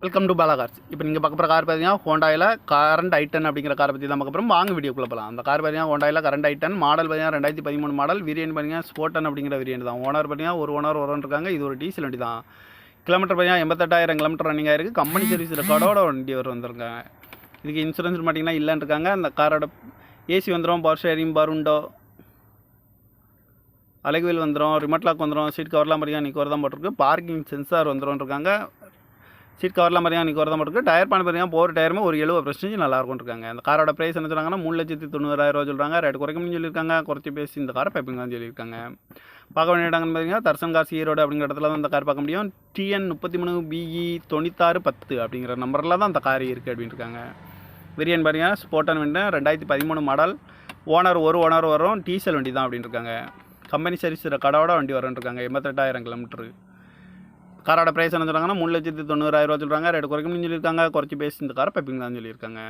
Welcome to Bala cars. இப்போ நீங்கள் பார்க்க போகிற கார் பார்த்தீங்கன்னா ஹோண்டாயில் கரண்ட் i10 அப்படிங்கிற காரை பற்றி தான் பார்க்க போகிறோம். வாங்க வீடியோக்குள்ளே போகலாம். அந்த கார் பார்த்தீங்கன்னா ஹோண்டாயில் கரண்ட் i10 மாடல் பார்த்தீங்கன்னா 2013 மாடல். வேரியன்ட் பார்த்தீங்கன்னா ஸ்போர்டன் அப்படிங்கிற வேரியன்ட் தான். ஓனர் பார்த்தீங்கன்னா ஒரு ஓனர் இருக்காங்க. இது ஒரு டீசல் வண்டி தான். கிலோமீட்டர் பார்த்தீங்கன்னா 88,000 கிலோமீட்டர் ரன்னிங் ஆயிருக்கு. கம்பெனி சர்வீஸ் ரெக்கார்டோட வண்டி வந்திருக்காங்க. இதுக்கு இன்சூரன்ஸ் பார்த்தீங்கன்னா இல்லைன்னு இருக்காங்க. அந்த காரோட ஏசி வந்துடும், பவர் ஷேரிங், பருண்டோ, அலைகுவில் வந்துடும், ரிமோட் லாக் வந்துடும், சீட் கவர்லாம் பார்த்தீங்கன்னா நிக்கோர் தான் போட்டிருக்கு. பார்க்கிங் சென்சார் வந்துடும் இருக்காங்க. சீட் கவர்லாம் பார்த்தீங்கன்னா நிக்கோர் தான் போட்டிருக்கு. டயர் பண்ண பார்த்தீங்கன்னா போகிற டயருமே ஒரு 70% நல்லாயிருக்கும் இருக்காங்க. அந்த காரோட ப்ரைஸ் என்ன சொல்கிறாங்கன்னா 3,90,000 சொல்கிறாங்க. ரேட் குறைக்கணும்னு சொல்லியிருக்காங்க. குறைச்சி பேசி இந்த காரை பைப்பிங் தான் சொல்லியிருக்காங்க. பார்க்க வேண்டிய இடங்கன்னு பார்த்தீங்கன்னா தர்சன் காசி ஈரோடு அப்படிங்கிற இடத்துல தான் இந்த கார் பார்க்க முடியும். TN 33BE 9610 அப்படிங்கிற நம்பரில் தான் அந்த கார் இருக்குது அப்படின்னு இருக்காங்க. வேரியன்ட் பார்த்தீங்கன்னா ஸ்போர்டன் வண்டி 2013 மாடல். ஓனர் ஒரு ஓனர் வரும். டீசல் வண்டி தான் அப்படின்னு இருக்காங்க. கம்பெனி சர்வீஸ் கடவோட வண்டி வரும்னு இருக்காங்க. 88,000 கிலோமீட்டரு. காரோட ப்ரைஸ் என்ன சொல்கிறாங்கன்னா 3,90,000 சொல்கிறாங்க. ரேட் குறைக்கணும்னு சொல்லியிருக்காங்க. குறைச்சி பேசி இந்த காரை பைப்பிங் தான் சொல்லியிருக்காங்க.